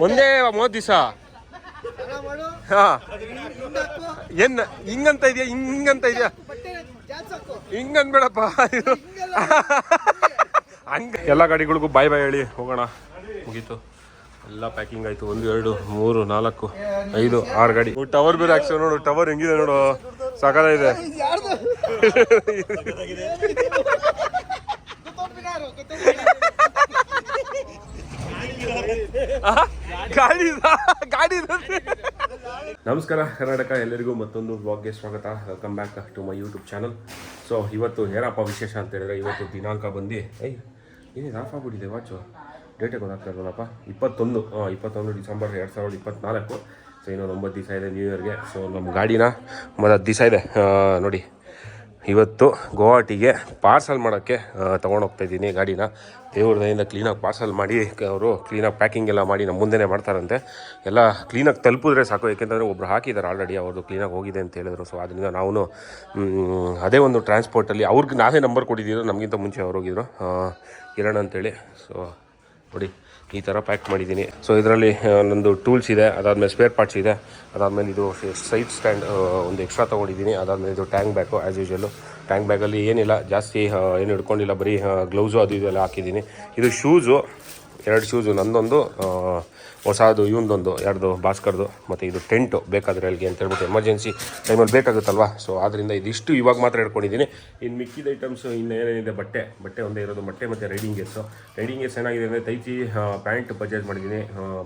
ಒಂದೇ 30 ದಿವಸ. ಹಾ ಏನ್ ಹಿಂಗಂತ ಇದೆಯಾ? ಹಿಂಗಂತ ಇದೆಯಾ? ಹಿಂಗನ್ಬೇಡಪ್ಪ. ಹಂಗ ಎಲ್ಲ ಗಾಡಿಗಳಿಗೂ ಬಾಯ್ ಬಾಯ್ ಹೇಳಿ ಹೋಗೋಣ. ಮುಗೀತು, ಎಲ್ಲ ಪ್ಯಾಕಿಂಗ್ ಆಯ್ತು. 1 2 3 4 5 6 ಗಾಡಿ. ಟವರ್ ಬೇರೆ ಹಾಕ್ಸ ನೋಡು. ಟವರ್ ಹೆಂಗಿದೆ ನೋಡು, ಸಾಕಾಗಿದೆ. ಗಾಡಿ ನಮಸ್ಕಾರ ಕರ್ನಾಟಕ, ಎಲ್ಲರಿಗೂ ಮತ್ತೊಂದು ಬ್ಲಾಗ್ಗೆ ಸ್ವಾಗತ. Welcome back to my YouTube channel. So ಇವತ್ತು ಏನಪ್ಪ ವಿಶೇಷ ಅಂತ ಹೇಳಿದ್ರೆ, ಇವತ್ತು ದಿನಾಂಕ ಬಂದು ಏನೇನು ಆಫ್ ಆಗ್ಬಿಟ್ಟಿದೆ ವಾಚು, ಡೇಟೇ ಗೊತ್ತಾಗ್ತಾ ಇರೋಲ್ಲಪ್ಪ. 21 ಡಿಸೆಂಬರ್ 2024. ಸೊ ಇನ್ನೊಂದು 9 ದಿವಸ ಇದೆ ನ್ಯೂ ಇಯರ್ಗೆ. ಸೊ ನಮ್ಮ ಗಾಡಿನ 10 ದಿವಸ ಇದೆ ನೋಡಿ. ಇವತ್ತು ಗುವಾಹಟಿಗೆ ಪಾರ್ಸಲ್ ಮಾಡೋಕ್ಕೆ ತೊಗೊಂಡೋಗ್ತಾಯಿದ್ದೀನಿ ಗಾಡಿನ. ದೇವ್ರ ದಯಿಂದ ಕ್ಲೀನಾಗಿ ಪಾರ್ಸಲ್ ಮಾಡಿ ಅವರು ಕ್ಲೀನಾಗಿ ಪ್ಯಾಕಿಂಗ್ ಎಲ್ಲ ಮಾಡಿ ನಮ್ಮ ಮುಂದೆನೇ ಮಾಡ್ತಾರಂತೆ. ಎಲ್ಲ ಕ್ಲೀನಾಗಿ ತಲುಪಿದ್ರೆ ಸಾಕು, ಏಕೆಂತಂದರೆ ಒಬ್ರು ಹಾಕಿದ್ದಾರೆ ಆಲ್ರೆಡಿ, ಅವ್ರದ್ದು ಕ್ಲೀನಾಗಿ ಹೋಗಿದೆ ಅಂತ ಹೇಳಿದ್ರು. ಸೊ ಅದರಿಂದ ನಾವು ಅದೇ ಒಂದು ಟ್ರಾನ್ಸ್ಪೋರ್ಟಲ್ಲಿ ಅವ್ರಿಗೆ ನಾವೇ ನಂಬರ್ ಕೊಟ್ಟಿದ್ದೀರೋ, ನಮಗಿಂತ ಮುಂಚೆ ಅವ್ರು ಹೋಗಿದ್ರು ಕಿರಣ್ ಅಂತೇಳಿ. ಸೊ ನೋಡಿ ಈ ಥರ ಪ್ಯಾಕ್ ಮಾಡಿದ್ದೀನಿ. ಸೊ ಇದರಲ್ಲಿ ನಂದು ಟೂಲ್ಸ್ ಇದೆ, ಅದಾದಮೇಲೆ ಸ್ಪೇರ್ ಪಾರ್ಟ್ಸ್ ಇದೆ, ಅದಾದಮೇಲೆ ಇದು ಸೈಡ್ ಸ್ಟ್ಯಾಂಡ್ ಒಂದು ಎಕ್ಸ್ಟ್ರಾ ತೊಗೊಂಡಿದ್ದೀನಿ. ಅದಾದಮೇಲೆ ಇದು ಟ್ಯಾಂಕ್ ಬ್ಯಾಗು ಆ್ಯಸ್ ಯೂಶಲು. ಟ್ಯಾಂಕ್ ಬ್ಯಾಗಲ್ಲಿ ಏನಿಲ್ಲ ಜಾಸ್ತಿ ಏನು ಹಿಡ್ಕೊಂಡಿಲ್ಲ, ಬರೀ ಗ್ಲೌಸು ಅದು ಇದೆಲ್ಲ ಹಾಕಿದ್ದೀನಿ. ಇದು ಶೂಸು, 2 ಶೂಸು, ನಂದೊಂದು ಹೊಸದು, ಇವನದೊಂದು, 2 ಭಾಸ್ಕರ್ದು, ಮತ್ತು ಇದು ಟೆಂಟು ಬೇಕಾದರೆ ಅಲ್ಲಿಗೆ ಅಂತ ಹೇಳ್ಬಿಟ್ಟು ಎಮರ್ಜೆನ್ಸಿ ಟೈಮಲ್ಲಿ ಬೇಕಾಗುತ್ತಲ್ವ. ಸೊ ಆದ್ದರಿಂದ ಇದಿಷ್ಟು ಇವಾಗ ಮಾತ್ರ ಹಿಡ್ಕೊಂಡಿದ್ದೀನಿ. ಇನ್ನು ಮಿಕ್ಕಿದ ಐಟಮ್ಸು ಇನ್ನು ಏನೇನಿದೆ, ಬಟ್ಟೆ ಒಂದೇ ಇರೋದು, ಬಟ್ಟೆ ಮತ್ತು ರೈಡಿಂಗ್ ಗೇರ್ಸು. ರೈಡಿಂಗ್ ಗೇರ್ಸ್ ಏನಾಗಿದೆ ಅಂದರೆ ತೈಚಿ ಪ್ಯಾಂಟ್ ಪರ್ಚೇಸ್ ಮಾಡಿದ್ದೀನಿ.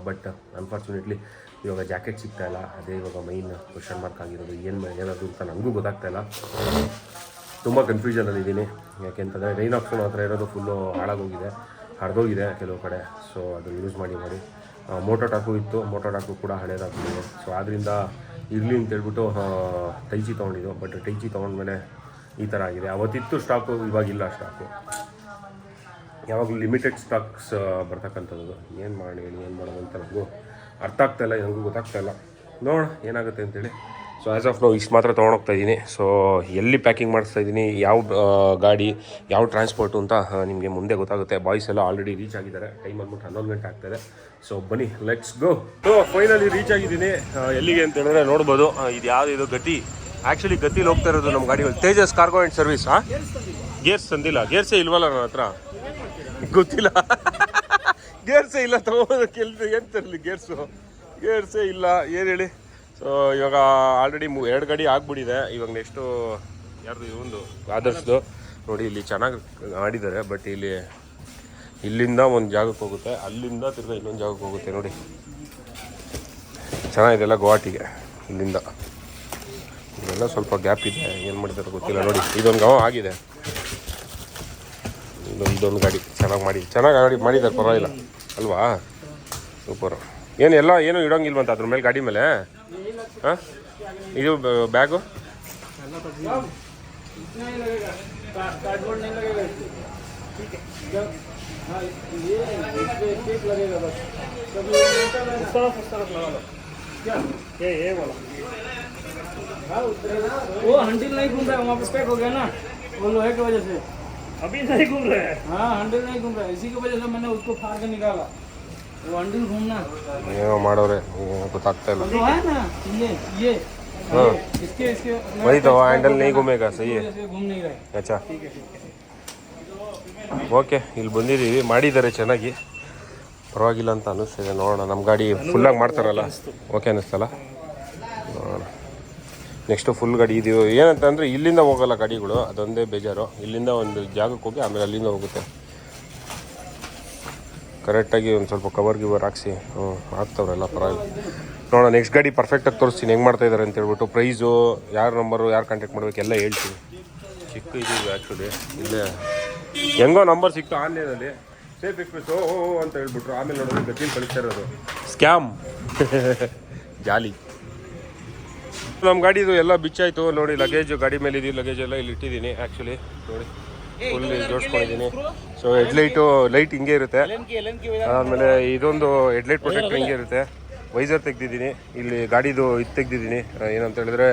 ಬಟ್ ಅನ್ಫಾರ್ಚುನೇಟ್ಲಿ ಇವಾಗ ಜಾಕೆಟ್ ಸಿಗ್ತಾಯಿಲ್ಲ. ಅದೇ ಇವಾಗ ಮೈನ್ ಕ್ವಶನ್ ಮಾರ್ಕ್ ಆಗಿರೋದು. ಏನಾದರೂ ಅಂತ ನನಗೂ ಗೊತ್ತಾಗ್ತಾಯಿಲ್ಲ. ತುಂಬ ಕನ್ಫ್ಯೂಷನಲ್ಲಿದ್ದೀನಿ. ಯಾಕೆಂತಂದರೆ ರೈನಾಕ್ಸು ಮಾತ್ರ ಇರೋದು ಫುಲ್ಲು ಹಾಳಾಗೋಗಿದೆ, ಹರಿದೋಗಿದೆ ಕೆಲವು ಕಡೆ. ಸೊ ಅದು ಯೂಸ್ ಮಾಡಿ ಮೋಟೋ ಟಾಕು ಇತ್ತು, ಮೋಟೋ ಟಾಕು ಕೂಡ ಹಳೇದಾಗ್ತಿದೆ. ಸೊ ಆದ್ದರಿಂದ ಇರಲಿ ಅಂತೇಳ್ಬಿಟ್ಟು ಟೈಚಿ ತೊಗೊಂಡಿದ್ದು. ಬಟ್ ಟೈಚಿ ತೊಗೊಂಡ್ಮೇಲೆ ಈ ಥರ ಆಗಿದೆ. ಅವತ್ತಿತ್ತು ಸ್ಟಾಕು, ಇವಾಗಿಲ್ಲ ಸ್ಟಾಕು. ಯಾವಾಗಲೂ ಲಿಮಿಟೆಡ್ ಸ್ಟಾಕ್ಸ್ ಬರ್ತಕ್ಕಂಥದ್ದು. ಏನು ಮಾಡೋದು ಅಂತ ನನಗೂ ಅರ್ಥ ಆಗ್ತಾಯಿಲ್ಲ, ನನಗೂ ಗೊತ್ತಾಗ್ತಾಯಿಲ್ಲ. ನೋಡೋಣ ಏನಾಗುತ್ತೆ ಅಂತೇಳಿ. ಸೊ ಆ್ಯಸ್ ಆಫ್ ನಾವು ಇಷ್ಟು ಮಾತ್ರ ತೊಗೊಂಡೋಗ್ತಾಯಿದ್ದೀನಿ. ಸೊ ಎಲ್ಲಿ ಪ್ಯಾಕಿಂಗ್ ಮಾಡಿಸ್ತಾಯಿದ್ದೀನಿ, ಯಾವ ಗಾಡಿ, ಯಾವ ಟ್ರಾನ್ಸ್ಪೋರ್ಟು ಅಂತ ನಿಮಗೆ ಮುಂದೆ ಗೊತ್ತಾಗುತ್ತೆ. ಬಾಯ್ಸ್ ಎಲ್ಲ ಆಲ್ರೆಡಿ ರೀಚ್ ಆಗಿದ್ದಾರೆ. ಟೈಮ್ ಅಂದ್ಬಿಟ್ಟು 11 ಗಂಟೆ ಆಗ್ತಾಯಿದೆ. ಸೊ ಬನ್ನಿ, let's go. So finally reach ಆಗಿದ್ದೀನಿ. ಎಲ್ಲಿಗೆ ಅಂತ ಹೇಳಿದ್ರೆ ನೋಡ್ಬೋದು, ಇದು ಇದು ಗತಿ. ಆ್ಯಕ್ಚುಲಿ ಗತಿಲಿ ಹೋಗ್ತಾ ಇರೋದು ನಮ್ಮ ಗಾಡಿಗಳು. Tejas cargo and service. Gears ತಂದಿಲ್ಲ, ಗೇರ್ಸೇ ಇಲ್ವಲ್ಲ ನನ್ನ ಹತ್ರ, ಗೊತ್ತಿಲ್ಲ. ಗೇರ್ಸೇ ಇಲ್ಲ, ತೊಗೊಳೋದಕ್ಕೆ ಏನು ತರಲಿ ಗೇರ್ಸೇ ಇಲ್ಲ, ಏನು ಹೇಳಿ. ಸೊ ಇವಾಗ ಆಲ್ರೆಡಿ 2 ಗಾಡಿ ಆಗ್ಬಿಟ್ಟಿದೆ. ಇವಾಗ ನೆಕ್ಸ್ಟು ಯಾರ್ದು, ಇವೊಂದು ಆದರ್ಶದು ನೋಡಿ. ಇಲ್ಲಿ ಚೆನ್ನಾಗಿ ಮಾಡಿದ್ದಾರೆ. ಬಟ್ ಇಲ್ಲಿಂದ ಒಂದು ಜಾಗಕ್ಕೆ ಹೋಗುತ್ತೆ, ಅಲ್ಲಿಂದ ತಿರ್ಗಿ ಇನ್ನೊಂದು ಜಾಗಕ್ಕೆ ಹೋಗುತ್ತೆ. ನೋಡಿ ಚೆನ್ನಾಗಿದೆಲ್ಲ ಗುವಾಹಟಿಗೆ. ಇಲ್ಲಿಂದ ಇವೆಲ್ಲ ಸ್ವಲ್ಪ ಗ್ಯಾಪ್ ಇದೆ, ಏನು ಮಾಡಿದ್ದಾರೆ ಗೊತ್ತಿಲ್ಲ. ನೋಡಿ ಇದೊಂದು ಗಾವ ಆಗಿದೆ. ಇದೊಂದು ಗಾಡಿ ಚೆನ್ನಾಗಿ ಮಾಡಿದ್ದಾರೆ, ಪರವಾಗಿಲ್ಲ ಅಲ್ವಾ, ಸೂಪರು. ಏನು ಇಡೋಂಗಿಲ್ವಂತ ಅದ್ರ ಮೇಲೆ, ಗಾಡಿ ಮೇಲೆ. ಹಾಂ, ಇದು ಬ್ಯಾಗು वो हैंडल नहीं घूम रहा है, वहाँ पे स्पेक हो गया ना, वो लोहे की वजह से अभी नहीं घूम रहा है. हाँ, हैंडल नहीं घूम रहा है, इसी की वजह से मैंने उसको फाड़ के निकाला. वो हैंडल घूमना ಏನೋ ಮಾಡೋರೆ ಗೊತ್ತಾಗ್ತಾ ಇಲ್ಲ. जो है ना ये हाँ, इसके वही तो हैंडल नहीं घूमेगा. सही है, घूम नहीं रहा है. अच्छा ಓಕೆ. ಇಲ್ಲಿ ಬಂದಿದ್ದೀವಿ, ಮಾಡಿದ್ದಾರೆ ಚೆನ್ನಾಗಿ, ಪರವಾಗಿಲ್ಲ ಅಂತ ಅನ್ನಿಸ್ತಿದೆ. ನೋಡೋಣ, ನಮ್ಮ ಗಾಡಿ ಫುಲ್ಲಾಗಿ ಮಾಡ್ತಾರಲ್ಲ, ಓಕೆ ಅನ್ನಿಸ್ತಲ್ಲ. ನೋಡೋಣ ನೆಕ್ಸ್ಟು ಫುಲ್ ಗಾಡಿ ಇದೀವಿ. ಏನಂತಂದರೆ ಇಲ್ಲಿಂದ ಹೋಗಲ್ಲ ಗಾಡಿಗಳು, ಅದೊಂದೇ ಬೇಜಾರು. ಇಲ್ಲಿಂದ ಒಂದು ಜಾಗಕ್ಕೆ ಹೋಗಿ ಆಮೇಲೆ ಅಲ್ಲಿಂದ ಹೋಗುತ್ತೆ. ಕರೆಕ್ಟಾಗಿ ಒಂದು ಸ್ವಲ್ಪ ಕವರ್ ಹಾಕ್ಸಿ ಆಗ್ತವ್ರೆಲ್ಲ, ಪರವಾಗಿಲ್ಲ. ನೋಡೋಣ ನೆಕ್ಸ್ಟ್ ಗಾಡಿ ಪರ್ಫೆಕ್ಟಾಗಿ ತೋರಿಸ್ತೀನಿ ಹೆಂಗೆ ಮಾಡ್ತಾಯಿದ್ದಾರೆ ಅಂತ ಹೇಳ್ಬಿಟ್ಟು. ಪ್ರೈಸು, ಯಾರು ನಂಬರು, ಯಾರು ಕಾಂಟ್ಯಾಕ್ಟ್ ಮಾಡಬೇಕು ಎಲ್ಲ ಹೇಳ್ತೀನಿ. ಚಿಕ್ಕ ಇದೀವಿ ಆ್ಯಕ್ಚುಲಿ. ಇಲ್ಲೇ ಹೆಂಗೋ ನಂಬರ್ ಸಿಕ್ತು ಆನ್ಲೈನಲ್ಲಿ, ಸೇಫ್ ಎಕ್ಸ್ಪ್ರೆಸ್ ಅಂತ ಹೇಳ್ಬಿಟ್ರು. ಆಮೇಲೆ ನೋಡೋದು ಗತಿಲಿ ಕಳಿಸ್ತಾ ಇರೋದು ಸ್ಕ್ಯಾಮ್. ಜಾಲಿ. ನಮ್ಮ ಗಾಡಿದು ಎಲ್ಲ ಬಿಚ್ಚಾಯಿತು ನೋಡಿ. ಲಗೇಜು ಗಾಡಿ ಮೇಲೆ ಇದೀವಿ, ಲಗೇಜ್ ಎಲ್ಲ ಇಲ್ಲಿ ಇಟ್ಟಿದ್ದೀನಿ. ಆ್ಯಕ್ಚುಲಿ ನೋಡಿ ಫುಲ್ ಜೋಡಿಸ್ಕೊಂಡಿದ್ದೀನಿ. ಸೊ ಲೈಟ್ ಹಿಂಗೆ ಇರುತ್ತೆ. ಆಮೇಲೆ ಇದೊಂದು ಹೆಡ್ಲೈಟ್ ಪ್ರೊಟೆಕ್ಟರ್ ಹಿಂಗೆ ಇರುತ್ತೆ. ವೈಸರ್ ತೆಗ್ದಿದ್ದೀನಿ. ಇಲ್ಲಿ ಗಾಡಿದು ಇದು ತೆಗ್ದಿದ್ದೀನಿ, ಏನಂತ ಹೇಳಿದ್ರೆ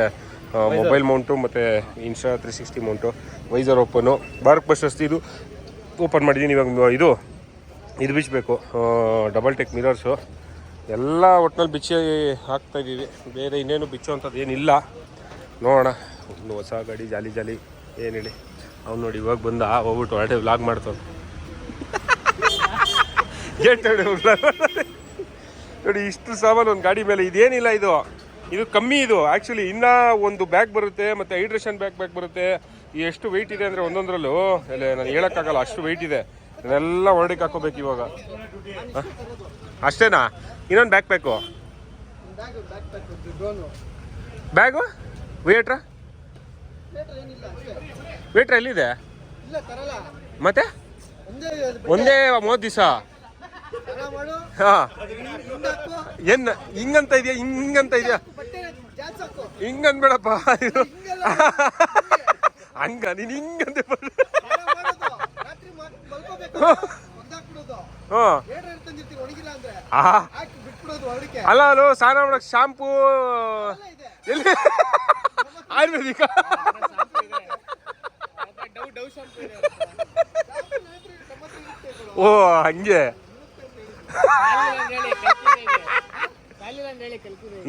ಮೊಬೈಲ್ ಮೌಂಟು ಮತ್ತು Insta 360 mount. Visor open, Bharat ಬಸ್ ಇದು ಓಪನ್ ಮಾಡಿದ್ದೀನಿ. ಇವಾಗ ಇದು ಬಿಚ್ಚಬೇಕು, ಡಬಲ್ ಟೆಕ್ ಮಿರರ್ಸು. ಎಲ್ಲ ಒಟ್ಟಿನಲ್ಲಿ ಬಿಚ್ಚಿ ಹಾಕ್ತಾಯಿದ್ದೀವಿ. ಬೇರೆ ಇನ್ನೇನು ಬಿಚ್ಚುವಂಥದ್ದು ಏನಿಲ್ಲ. ನೋಡೋಣ. ಒಂದು ಹೊಸ ಗಾಡಿ ಜಾಲಿ ಜಾಲಿ ಏನು ಹೇಳಿ. ಅವ್ನು ನೋಡಿ ಇವಾಗ ಬಂದ ಹೋಗ್ಬಿಟ್ಟು ಹೊರಟೆ ವ್ಲಾಗ್ ಮಾಡ್ತಾನೆ. ನೋಡಿ ಇಷ್ಟು ಸಾಮಾನು ಒಂದು ಗಾಡಿ ಮೇಲೆ. ಇದೇನಿಲ್ಲ, ಇದು ಕಮ್ಮಿ. ಇದು ಆ್ಯಕ್ಚುಲಿ ಇನ್ನೂ ಒಂದು ಬ್ಯಾಗ್ ಬರುತ್ತೆ, ಮತ್ತು ಹೈಡ್ರೇಷನ್ ಬ್ಯಾಗ್ ಬರುತ್ತೆ. ಎಷ್ಟು ವೆಯ್ಟ್ ಇದೆ ಅಂದರೆ ಒಂದೊಂದರಲ್ಲೂ ಅಲ್ಲೇ ನಾನು ಹೇಳೋಕ್ಕಾಗಲ್ಲ, ಅಷ್ಟು ವೆಯ್ಟ್ ಇದೆ. ಇದನ್ನೆಲ್ಲ ಹೊರಡಿಗೆ ಹಾಕೋಬೇಕು ಇವಾಗ. ಅಷ್ಟೇನಾ? ಇನ್ನೊಂದು ಬ್ಯಾಗ್ ಬೇಕು. ಬ್ಯಾಗು ವೇಟ್ರಾ ಎಲ್ಲಿದೆ? ಮತ್ತೆ ಒಂದೇ 30 ದಿವಸ. ಹಾಂ, ಏನು ಹಿಂಗಂತ ಇದೆಯಾ? ಹಿಂಗನ್ಬೇಡಪ್ಪ. ಹಂಗ ನೀನು ಹಿಂಗಂತೆ. ಅಲ್ಲ ಅಲ್ಲೋ ಸ್ನಾನ ಮಾಡಕ್ ಶಾಂಪೂ ಎಲ್ಲಿ? ಆಯುರ್ವೇದಿಕ. ಓ ಹಂಗೆ.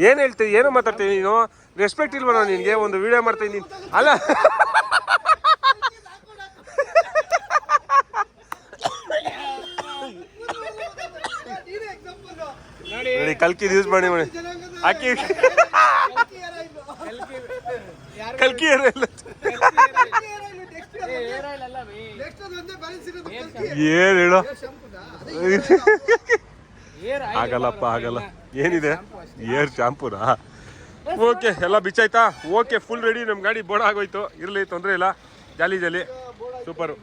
ಏನ್ ಹೇಳ್ತೀವಿ? ಏನೋ ಮಾತಾಡ್ತೀನಿ ನೀನು. ರೆಸ್ಪೆಕ್ಟ್ ಇಲ್ವಲ್ಲ ನಿನ್ಗೆ? ಒಂದು ವಿಡಿಯೋ ಮಾಡ್ತೀನಿ ನೀನು. ಅಲ್ಲ ನೋಡಿ ಕಲ್ಕಿ ಯೂಸ್ ಮಾಡಿ ಹಾಕಿ. ಕಲ್ಕಿ ಏನ್ ಹೇಳು? ಆಗಲ್ಲಪ್ಪ, ಆಗಲ್ಲ. ಏನಿದೆ? ಏರ್ ಶಾಂಪೂನಾ? ಓಕೆ, ಎಲ್ಲ ಬಿಚ್ಚಾಯ್ತಾ? Okay, full ready. ನಮ್ಮ ಗಾಡಿ ಬೋರ್ಡ್ ಆಗೋಯ್ತು. ಇರಲಿ, ತೊಂದರೆ ಇಲ್ಲ. ಜಾಲಿ ಜಾಲಿ, ಸೂಪರು.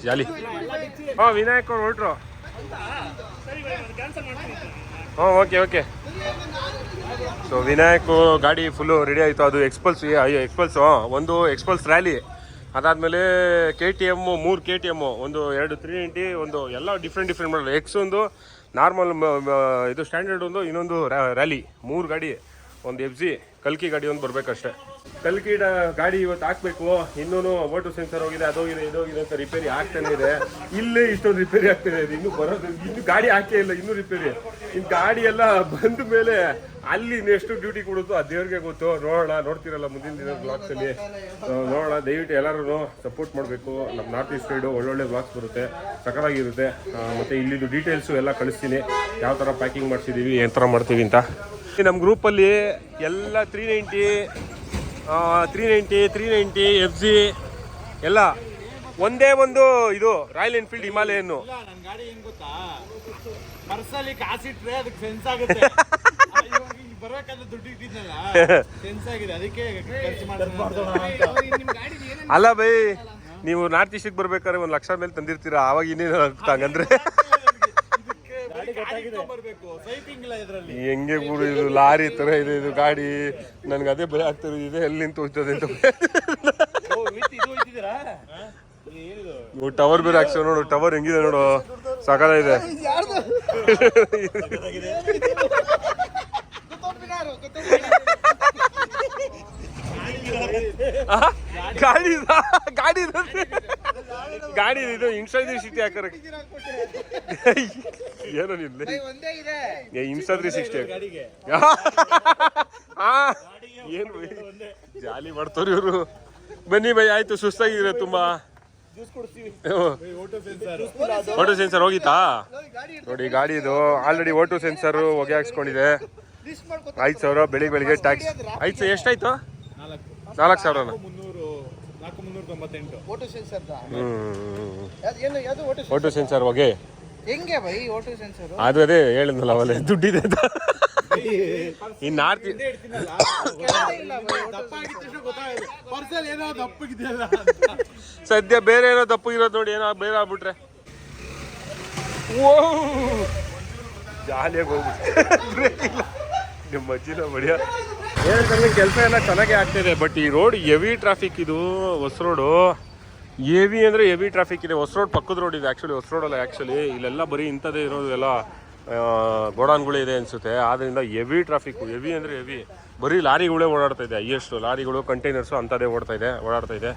ಜಾಲಿ. ಹಾಂ, ವಿನಾಯಕ್ ಅವ್ರು ಹೊರಟ್ರು. ಹಾಂ, ಓಕೆ. ಸೊ ವಿನಾಯಕ್ ಗಾಡಿ ಫುಲ್ಲು ರೆಡಿ ಆಯಿತು. ಅದು ಎಕ್ಸ್ಪಲ್ಸು. ಒಂದು ಎಕ್ಸ್ಪಲ್ಸ್ ರ್ಯಾಲಿ, ಅದಾದಮೇಲೆ KTM, 3 KTM, ಒಂದು 2 390, ಒಂದು ಎಲ್ಲ ಡಿಫ್ರೆಂಟ್ ಮಾಡಲ್. ಎಕ್ಸ್ ಒಂದು ನಾರ್ಮಲ್, ಇದು ಸ್ಟ್ಯಾಂಡರ್ಡ್ ಒಂದು, ಇನ್ನೊಂದು ರ್ಯಾಲಿ. 3 ಗಾಡಿ. ಒಂದು FZ ಕಲ್ಕಿ ಗಾಡಿ ಒಂದು ಬರಬೇಕಷ್ಟೇ. ಕಲ್ಕಿ ಗಾಡಿ ಇವತ್ತು ಹಾಕಬೇಕು. ಇನ್ನೂ ಓಟು ಸೆನ್ಸರ್ ಹೋಗಿದೆ, ಅದೋಗಿದೆ, ಇದೋಗಿದೆ ಅಂತ ರಿಪೇರಿ ಆಗ್ತಾನೆ ಇದೆ. ಇಲ್ಲೇ ಇಷ್ಟೊಂದು ರಿಪೇರಿ ಆಗ್ತಾನೆ ಇದೆ. ಇನ್ನೂ ಬರೋದು, ಇನ್ನೂ ಗಾಡಿ ಹಾಕೇ ಇಲ್ಲ, ಇನ್ನೂ ರಿಪೇರಿ. ಇನ್ನು ಗಾಡಿ ಎಲ್ಲ ಬಂದ ಮೇಲೆ ಅಲ್ಲಿ ಎಷ್ಟು ಡ್ಯೂಟಿ ಕೊಡುತ್ತೋ ಅದು ದೇವ್ರಿಗೆ ಗೊತ್ತು. ನೋಡೋಣ, ನೋಡ್ತಿರಲ್ಲ ಮುಂದಿನ ದಿನ ಬ್ಲಾಗ್ಸಲ್ಲಿ. ನೋಡೋಣ, ದಯವಿಟ್ಟು ಎಲ್ಲರೂ ಸಪೋರ್ಟ್ ಮಾಡಬೇಕು. ನಮ್ಮ ನಾರ್ತ್ ಈಸ್ಟ್ ಸೈಡು ಒಳ್ಳೊಳ್ಳೆ ಬ್ಲಾಗ್ಸ್ ಬರುತ್ತೆ, ಸಕಲಾಗಿರುತ್ತೆ. ಮತ್ತು ಇಲ್ಲಿದ್ದು ಡೀಟೇಲ್ಸು ಎಲ್ಲ ಕಳಿಸ್ತೀನಿ, ಯಾವ ಥರ ಪ್ಯಾಕಿಂಗ್ ಮಾಡಿಸಿದ್ದೀವಿ, ಏನು ಥರ ಮಾಡ್ತೀವಿ ಅಂತ. ನಮ್ಮ ಗ್ರೂಪಲ್ಲಿ ಎಲ್ಲ 390 FZ ಎಲ್ಲ ಒಂದೇ ಒಂದು. ಇದು ರಾಯಲ್ ಎನ್ಫೀಲ್ಡ್ ಹಿಮಾಲಯನ್ನು. ನನ್ನ ಗಾಡಿ ಹೆಂಗ್ ಗೊತ್ತಾ? ಪರ್ಸಲ್ಲಿ ಕಾಸಿಟ್ರೆ ಅದಕ್ಕೆ ಸೆನ್ಸ್ ಆಗುತ್ತೆ. ಬರಬೇಕಾದ್ರೆ ದುಡ್ಡು ಇಟ್ಟಿದ್ನಲ್ಲ, ಸೆನ್ಸ್ ಆಗಿದೆ, ಅದಕ್ಕೆ ಖರ್ಚು ಅಲ್ಲ ಬೈ, ನೀವು ನಾರ್ತ್ ಈಸ್ಟಿಗೆ ಬರ್ಬೇಕಾದ್ರೆ 1 ಲಕ್ಷ ಮೇಲೆ ತಂದಿರ್ತೀರಾ. ಆವಾಗ ಇನ್ನೇನು ಹಂಗಂದ್ರೆ ಹೆಂಗೆ ಗುರು, ಇದು ಲಾರಿ ತರ ಇದೆ ಇದು ಗಾಡಿ. ನನ್ಗೆ ಅದೇ ಭಯ ಆಗ್ತಿರೋದು, ಇದೆ ಎಲ್ಲಿ ನಿಂತು ಹೋಗ್ತದೆ ಅಂತ. ಟವರ್ ಬೇರೆ ಹಾಕ್ಸೋ ನೋಡು. ಟವರ್ ಹೆಂಗಿದೆ ನೋಡು, ಸಕಾಲ ಇದೆ. ಗಾಡಿ ಇದು ಇನ್ಸ್ಟಾಗ್ರಾಮ್ ಸಿಟಿ ಹಾಕರ ಏನೋ ನಿಲ್ಲ ಇನ್ಸ್ಟಾಗ್ರಾಮ್ 360 ಏನು ಜಾಲಿ ಮಾಡ್ತಾರ ಇವರು. ಬನ್ನಿ ಬೈ, ಆಯ್ತು, ಸುಸ್ತಾಗಿದ್ರೆ ತುಂಬಾ. ಓಟೋ ಸೆನ್ಸರ್ ಹೋಗಿತ್ತಾ ನೋಡಿ ಗಾಡಿದು. ಆಲ್ರೆಡಿ ಓಟೋ ಸೆನ್ಸರ್ ಹೊಗೆ ಹಾಕ್ಸ್ಕೊಂಡಿದೆ. 5,000 ಬೆಳಿಗ್ಗೆ ಟ್ಯಾಕ್ಸ್. 5,000 ಎಷ್ಟಾಯ್ತು? 4,000. ಓಟೋ ಸೆನ್ಸರ್ ಹೊಗೆ ಹೆಂಗೆ ಬೈ ಓಟೋ ಸೆನ್ಸರ್? ಅದು ಅದೇ ಹೇಳಿದ್ನಲ್ಲ ಅವಲ್ಲ, ದುಡ್ಡಿದೆ ಅಂತ. ಇನ್ನು ನಾರ್ತ್ ಸದ್ಯ ಬೇರೆ ಏನೋ ದಪ್ಪಗಿರೋದು ನೋಡಿ, ಏನೋ ಬೇರೆ ಆಗ್ಬಿಟ್ರೆ ಓ ಜಾಲಿಯಾಗಿ ಹೋಗ್ಬಿಟ್ಟು ನಿಮ್ಮ ಅಜ್ಜಿನ ಬಡಿಯ. ಏನಂತಂದ್ರೆ ಕೆಲಸ ಎಲ್ಲ ಚೆನ್ನಾಗೇ ಆಗ್ತಿದೆ. ಬಟ್ ಈ ರೋಡ್ ಹೆವಿ ಟ್ರಾಫಿಕ್. ಇದು ಹೊಸ ರೋಡು ಹೆವಿ ಅಂದರೆ ಹೆವಿ ಟ್ರಾಫಿಕ್ ಇದೆ. ಹೊಸ ರೋಡ್ ಪಕ್ಕದ ರೋಡ್ ಇದೆ ಆ್ಯಕ್ಚುಲಿ. ಹೊಸ ರೋಡಲ್ಲ ಆ್ಯಕ್ಚುಲಿ, ಇಲ್ಲೆಲ್ಲ ಬರೀ ಇಂಥದ್ದೇ ಇರೋದು, ಎಲ್ಲ ಗೋಡಾನ್ಗಳೇ ಇದೆ ಅನಿಸುತ್ತೆ. ಆದ್ದರಿಂದ ಹೆವಿ ಟ್ರಾಫಿಕ್ಕು, ಹೆವಿ ಅಂದರೆ ಹೆವಿ. ಬರೀ ಲಾರಿಗಳೇ ಓಡಾಡ್ತಾ ಇದೆ. ಹೈಯೆಸ್ಟು ಲಾರಿಗಳು, ಕಂಟೈನರ್ಸು ಅಂಥದ್ದೇ ಓಡಾಡ್ತಾ ಇದೆ.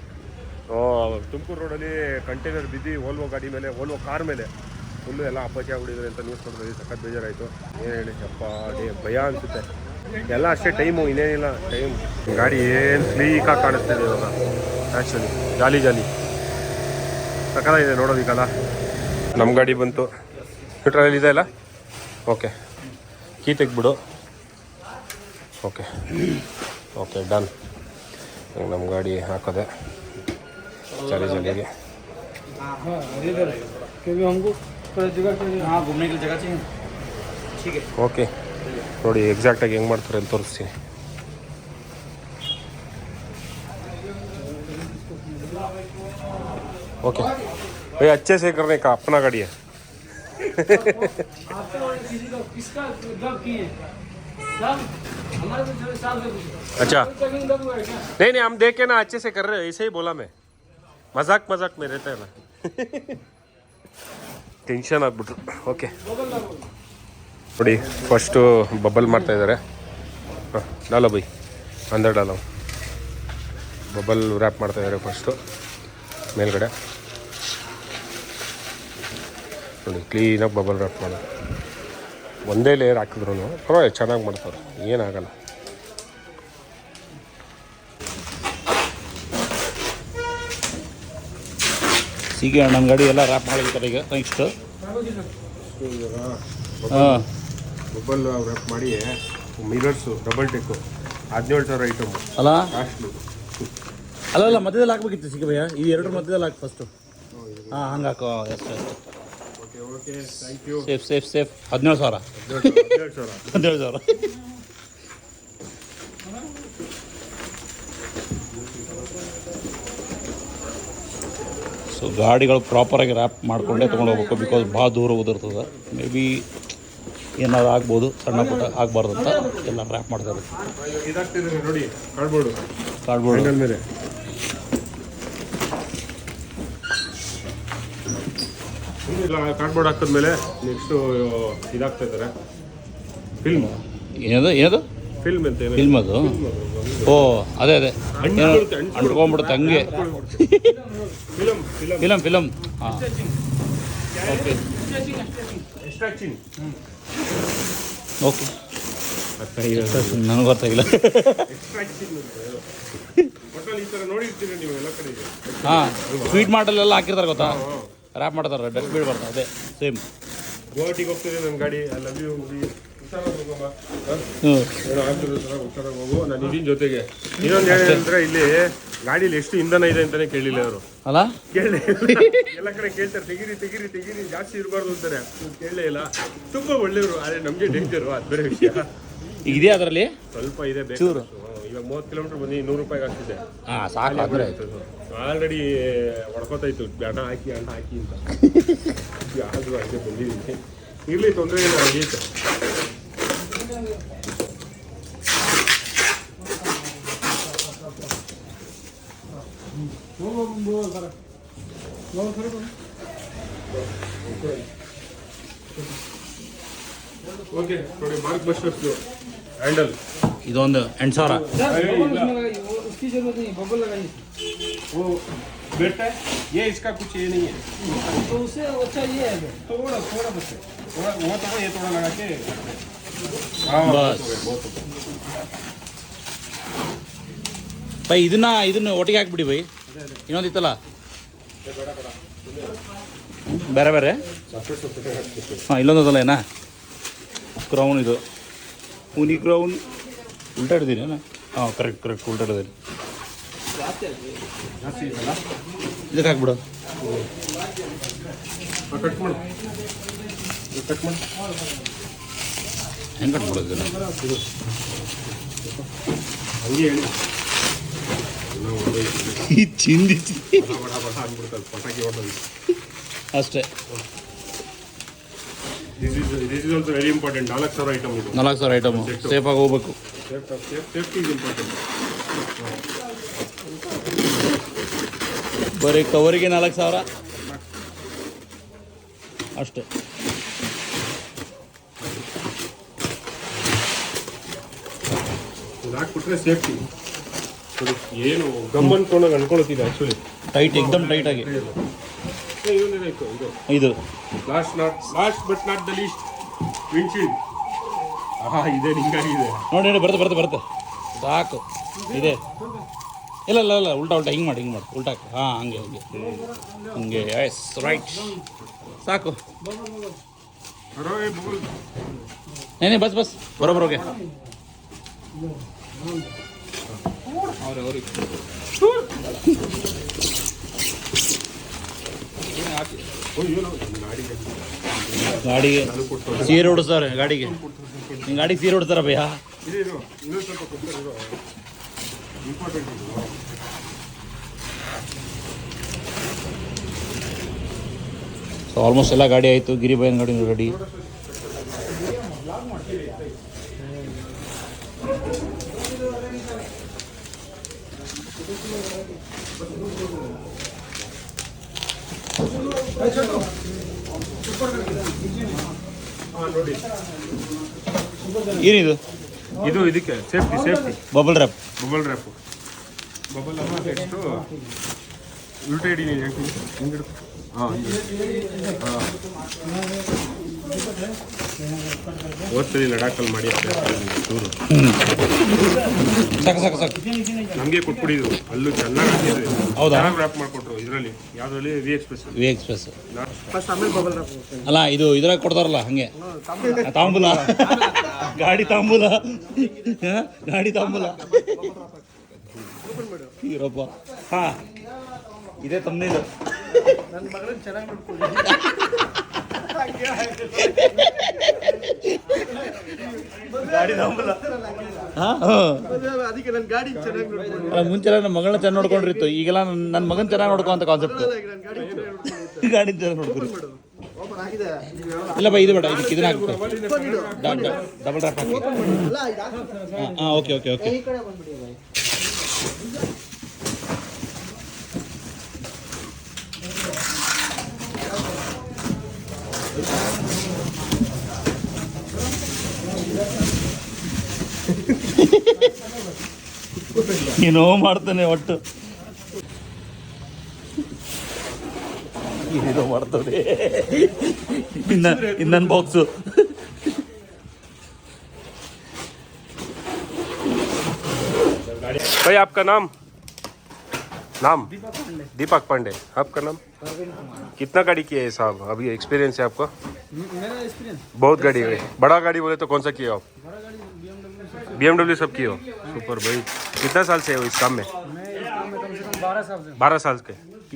ತುಮಕೂರು ರೋಡಲ್ಲಿ ಕಂಟೈನರ್ ಬಿದ್ದು ಓಲ್ವೋ ಗಾಡಿ ಮೇಲೆ, ಓಲ್ವೋ ಕಾರ್ ಮೇಲೆ ಫುಲ್ಲು ಎಲ್ಲ ಅಪ್ಪಾಜಿ ಆಗ್ಬಿಟ್ಟಿದ್ರೆ ಅಂತ ನ್ಯೂಸ್ ನೋಡಿದ್ರೆ ಸಖತ್ ಬೇಜಾರಾಯಿತು. ಏನು ಹೇಳಿ ಅಪ್ಪ ಭಯ ಅನಿಸುತ್ತೆ. ಎಲ್ಲ ಅಷ್ಟೇ ಟೈಮು, ಇನ್ನೇನಿಲ್ಲ ಟೈಮ್. ಗಾಡಿ ಏನು ಸ್ಲೀಕಾಗಿ ಕಾಣಿಸ್ತಿದೆ ಇವಾಗ. ಆ್ಯಕ್ಚುಲಿ ಜಾಲಿ ಸಖತ್ತಾಗಿದೆ ನೋಡೋದಕ್ಕಲ್ಲ. ನಮ್ಮ ಗಾಡಿ ಬಂತು. ನ್ಯೂಟ್ರಲ್ ಇದೆ ಅಲ್ಲ? ಓಕೆ, ಕೀ ತೆಗ್ಬಿಡು. Okay done. ನಮ್ಮ ಗಾಡಿ ಹಾಕೋದೆ ಜಾಲಿಗೆ. ಓಕೆ ನೋಡಿ ಎಕ್ಸಾಕ್ಟಾಗಿ ಹೆಂಗೆ ಮಾಡ್ತಾರೆ ಅಂತ ತೋರಿಸ್ತೀನಿ. ओके भाई अच्छे से करने का अपना गाड़ी है। अच्छा नहीं हम देख के ना अच्छे से कर रहे हैं, ऐसे ही बोला मैं, मजाक में रहता है ना ಟೆನ್ಷನ್ ಆಗ್ಬಿಟ್ರು. ಓಕೆ ನೋಡಿ ಫಸ್ಟು ಬಬಲ್ ಮಾಡ್ತಾಯಿದ್ದಾರೆ. ಹಾಂ ಡಾಲೋ ಬೈ ಅಂದರ್ ಡಾಲೋ ಬಬಲ್ ರ್ಯಾಪ್ ಮಾಡ್ತಾಯಿದ್ದಾರೆ ಫಸ್ಟು ಮೇಲ್ಗಡೆ. ನೋಡಿ ಕ್ಲೀನಾಗಿ ಬಬಲ್ ರ್ಯಾಪ್ ಮಾಡೋದು. ಒಂದೇ ಲೇಯರ್ ಹಾಕಿದ್ರು ಪರವಾಗಿಲ್ಲ ಚೆನ್ನಾಗಿ ಮಾಡ್ತಾರೆ, ಏನಾಗಲ್ಲ. ಹೀಗೆ ನನ್ನ ಗಾಡಿ ಎಲ್ಲ ರ್ಯಾಪ್ ಮಾಡಿರ್ತಾರೆ ಈಗ ನೆಕ್ಸ್ಟ್. ಹಾಂ ಬಬಲ್ ರ್ಯಾಪ್ ಮಾಡಿ ಮಿರರ್ಸು ಡಬಲ್ ಟೆಕ್ಕು 17,000 ಐಟಮ್ ಅಲ್ಲ ಕಾಸ್ಟ್ಲಿ. ಅಲ್ಲ ಮಧ್ಯದಲ್ಲಿ ಹಾಕ್ಬೇಕಿತ್ತು ಸಿಗಭಯ್ಯ, ಈ ಎರಡರ ಮಧ್ಯದಲ್ಲಿ ಹಾಕಿ ಫಸ್ಟು. ಹಾಂ ಹಂಗೆ ಹಾಕೋ. ಎಷ್ಟು okay thank you. Safe 17,000. 17,000. So ಗಾಡಿಗಳು ಪ್ರಾಪರಾಗಿ ರ್ಯಾಪ್ ಮಾಡಿಕೊಂಡೇ ತೊಗೊಂಡು ಹೋಗ್ಬೇಕು, ಬಿಕಾಸ್ ಭಾಳ ದೂರ ಓದಿರ್ತದೆ. ಮೇ ಬಿ ಏನಾದ್ರು ಆಗ್ಬೋದು, ಸಣ್ಣ ಪುಟ್ಟ ಆಗಬಾರ್ದು ಅಂತ ಎಲ್ಲ ರ್ಯಾಪ್ ಮಾಡ್ತಾರೆ. ಇದಾಗ್ತಿದೆ ನೋಡಿ ಕಾರ್ಡ್ಬೋರ್ಡ್ ಮೇಲೆ ಕಾರ್ಡ್ಬೋರ್ಡ್ ಹಾಕಿದ್ಮೇಲೆ ನೆಕ್ಸ್ಟು ಇದಾಗ್ತಾ ಇದ್ದಾರೆ ಫಿಲ್ಮ್. ಏನದು ಫಿಲ್ಮ್ ಅಂತ ಫಿಲ್ಮ್ ಅದು? ಓ ಅದೇ ಅಂಟ್ಕೊಂಡ್ಬಿಡುತ್ತೆ ಹಂಗೆ. ಫಿಲಮ್ ಹಾಂ ಓಕೆ ಓಕೆ ನನಗೆ ಗೊತ್ತಾಗಿಲ್ಲ. ಹಾಂ ಸ್ವೀಟ್ ಮಾಡಲೆಲ್ಲ ಹಾಕಿರ್ತಾರೆ ಗೊತ್ತಾ, ರ್ಯಾಪ್ ಮಾಡ್ತಾರೆ, ಡಸ್ಟ್ ಬೀಡ್ ಬರ್ತಾರೆ. ಅದೇ ಸೇಮ್ ಗುವಾಹಟಿಗೆ ಹೋಗ್ತಿದೆ ನನ್ನ ಗಾಡಿ. I love you. ಹುಷಾರಾಗಿ ಹೋಗು. ನಾನು ಇದೀನಿ ಜೊತೆಗೆ. ಇನ್ನೊಂದು ಏನಂದ್ರೆ ಇಲ್ಲಿ ಗಾಡೀಲಿ ಎಷ್ಟು ಇಂಧನ ಇದೆ ಅಂತಾನೆ ಕೇಳಿಲ್ಲ ಅವರು. ಅಲ್ಲ ಕೇಳಲೇ ಎಲ್ಲ ಕಡೆ ಕೇಳ್ತಾರೆ, ತೆಗೀರಿ ಜಾಸ್ತಿ ಇರಬಾರ್ದು ಅಂತಾರೆ. ಕೇಳಲೇ ಇಲ್ಲ. ತುಂಬಾ ಒಳ್ಳೆಯವರು, ಆದರೆ ನಮಗೆ ಡೇಂಜರು, ಅದು ಬೇರೆ ವಿಷಯ. ಇದೆಯಾ ಅದರಲ್ಲಿ ಸ್ವಲ್ಪ ಇದೆ ಚೂರು. ಇವಾಗ 30 ಕಿಲೋಮೀಟರ್ ಬಂದು 100 ರೂಪಾಯಿಗೆ ಆಗ್ತಿದೆ. ಹಾಂ ಸಾಕು ಅಂದರೆ ಆಲ್ರೆಡಿ ಹೊಡ್ಕೋತಾಯಿತ್ತು ಅಣ್ಣ ಹಾಕಿ ಅಂತ. ಯಾವುದು ಹಾಗೆ ಬಂದಿದ್ದೀನಿ. ಇರಲಿ, ತೊಂದರೆ ಇಲ್ಲ, ಆಗೈತೆ. ಓಕೆ ನೋಡಿ ಮಾರ್ಕ್ ಬಸ್ಟರ್ಸ್ದು ಹ್ಯಾಂಡಲ್ ಇದೊಂದು 8,000. वो बेटा ये इसका कुछ ये नहीं है, तो उससे अच्छा ये है थोड़ा बस वो थोड़ा ये थोड़ा लगा के हाँ बस. बहुत ಬೈ ಇದನ್ನ ಒಟ್ಟಿಗೆ ಹಾಕ್ಬಿಡಿ ಬೈ. ಇನ್ನೊಂದಿತ್ತಲ್ಲ ಬೇರೆ ಹಾಂ ಇಲ್ಲೊಂದಲ್ಲ ಏನಾ ಕ್ರೌನ್. ಇದು ಉನಿ ಕ್ರೌನ್ ಉಲ್ಟಾ ಹಿಡ್ದೀನಿ ಅಣ್ಣ. ಹಾಂ ಕರೆಕ್ಟ್ ಉಲ್ಟಾ ಹಿಡ್ದೀನಿ. ಇದಕ್ಕೆ ಹಾಕ್ಬಿಡು. ಕಟ್ ಮಾಡಿ ಹೆಂಗೆ ಕಟ್ಬಿಡೋದು ಹಂಗೆ ಹೇಳಿ ಚಿಂದಿ ಅಂದ್ಬಿಡ್ತಾರೆ ಪಟಾಕಿ ಹೊಡೆದು ಅಷ್ಟೇ. This is also very important. 4,000 item ಇದು. 4,000 ಐಟಮು ಸೇಫಾಗಿ ಹೋಗ್ಬೇಕು. Safety is important. ಬರೀ ಕವರಿಗೆ 4,000 ಅಷ್ಟೇ. ಹಾಕ್ಬಿಟ್ರೆ ಸೇಫ್ಟಿ. ಏನು ಗಮ್ ಅನ್ಕೊಂಡಾಗ ಅನ್ಕೊಳ್ತಿದೆ ಆ್ಯಕ್ಚುಲಿ. ಟೈಟ್ ಎಕ್ದಮ್ ಟೈಟಾಗಿ ಇದು last but not the least windshield. ಇದೆ ಹಿಂಗಾಗಿದೆ. ನೋಡಿ ಬರುತ್ತೆ ಸಾಕು ಇದೆ. ಇಲ್ಲ ಉಲ್ಟಾ ಹಿಂಗೆ ಮಾಡಿ ಉಲ್ಟಾ ಹಾಕು. ಹಾಂ ಹಂಗೆ ಎಸ್ ರೈಟ್ ಸಾಕು. ಏನೇ ಬಸ್ ಬರೋಬರೋಗೆ ಗಾಡಿಗೆ ಸೀರೆ ಹೊಡಿಸ್ತಾರೆ. ಗಾಡಿಗೆ ಸೀರೆ ಹೊಡಿಸ್ತಾರ ಭಯ್ಯ. ಸೊ ಆಲ್ಮೋಸ್ಟ್ ಎಲ್ಲ ಗಾಡಿ ಆಯಿತು. ಗಿರಿಬಾಯನ್ ಗಾಡಿ ರೆಡಿ. ಏನಿದು? ಇದು ಇದಕ್ಕೆ ಸೇಫ್ಟಿ ಬಬಲ್ ರ್ಯಾಪ್ ಎಷ್ಟು ಉಲ್ಟಾ ಇಡಿ ಹಿಂಗಿಡು. ಓದ್ತದೆ ಲಡಾಖಲ್ಲಿ ಮಾಡಿ ಚೂರು ಸಾಕು ನಮಗೆ ಕೊಟ್ಬಿಟ್ಟಿದ್ರು. ಅಲ್ಲೂ ಚೆನ್ನಾಗಿ ಹಾಕಿದ್ವಿ. ಹೌದಾ? ರ್ಯಾಪ್ ಮಾಡಿಕೊಟ್ರು. ಇದರಲ್ಲಿ ಯಾವುದ್ರಲ್ಲಿ ವಿ ಎಕ್ಸ್ಪ್ರೆಸ್ ಅಲ್ಲ, ಇದು ಇದ್ರಾಗ ಕೊಡ್ತಾರಲ್ಲ ಹಂಗೆ ತಾಂಬೂಲ. ಗಾಡಿ ತಾಂಬೂಲ ಇರಪ್ಪ. ಹಾಂ ಇದೇ ತಮ್ಮನೇದು. ನನ್ನ ಮಗಳನ್ನ ಚೆನ್ನಾಗಿ ನೋಡ್ಕೊಳ್ಳಿ. ಗಾಡಿ ತಾಂಬೂಲ. ಅದಕ್ಕೆ ನನ್ನ ಗಾಡಿ ಚೆನ್ನಾಗಿ ನೋಡ್ಕೊಳ್ಳಿ. ಮುಂಚೆ ನನ್ನ ಮಗಳನ್ನ ಚೆನ್ನಾಗಿ ನೋಡ್ಕೊಂಡಿತ್ತು. ಈಗೆಲ್ಲ ನನ್ನ ಮಗನ ಚೆನ್ನಾಗಿ ನೋಡ್ಕೊ ಅಂತ ಕಾನ್ಸೆಪ್ಟ್. ಗಾಡಿ ಚೆನ್ನಾಗಿ ನೋಡ್ಕೊಳ್ಳಿ. ಇಲ್ಲ ಬೈ, ಇದು ಬೇಡ. ಇದನ್ನ ಹಾಕ್ಬೇಕು. ಡಬಲ್ ರ್ಯಾಪ್ ಹಾಕಿ. ಹಾಂ ಓಕೆ. ಏನೋ ಮಾಡ್ತಾನೆ ಒಟ್ಟು. ಏನೋ ಮಾಡ್ತಾನೆ. ಇನ್ನೊಂದು ಬಾಕ್ಸು. भाई आपका नाम दीपक पांडे. आपका नाम? कितना गाड़ी किया है साहब? अभी एक्सपीरियंस है आपका? मेरा एक्सपीरियंस बहुत गाड़ी है. बड़ा गाड़ी बोले तो कौन सा किया आप? BMW सब किए हो. सुपर भाई. कितना साल से हो इस काम में? मैं इस काम में कम से कम 12 साल से हूँ. 12 साल के.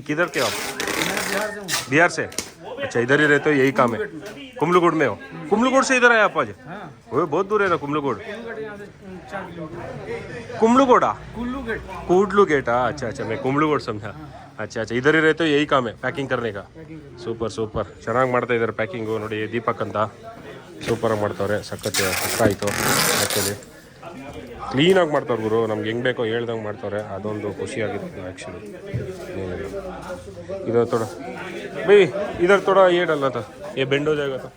किधर के हो आप? मैं बिहार से हूँ. बिहार से. अच्छा, इधर ही रहते हो, यही काम है. कुमलुगुड़ में हो? कुमलुगुड़ से इधर आए आप आज? हाँ. वो बहुत दूर है ना कुमलुगुड़. यहाँ से 4 किलोमीटर. कुमलुगुड़ा? कुल्लू गेट. अच्छा मैं कुमलुगुड़ समझा. अच्छा इधर ही रहते हो, यही काम है पैकिंग करने का. ಸೂಪರ್ ಚೆನ್ನಾಗಿ ಮಾಡ್ತಾ ಇದ್ದಾರೆ ಪ್ಯಾಕಿಂಗು. ನೋಡಿ ದೀಪಕ್ ಅಂತ ಸೂಪರಾಗಿ ಮಾಡ್ತಾವ್ರೆ. ಸಖತ್ ಇಷ್ಟ ಆಯಿತು. ಆ್ಯಕ್ಚುಲಿ ಕ್ಲೀನಾಗಿ ಮಾಡ್ತಾವ್ರೆ ಗುರು. ನಮ್ಗೆ ಹೆಂಗೆ ಬೇಕೋ ಹೇಳ್ದಂಗೆ ಮಾಡ್ತಾವ್ರೆ. ಅದೊಂದು ಖುಷಿಯಾಗಿತ್ತು ಆ್ಯಕ್ಚುಲಿ. इधर थोड़ा भाई, इधर थोड़ा ये डालना था, ये बेंड हो जाएगा तो.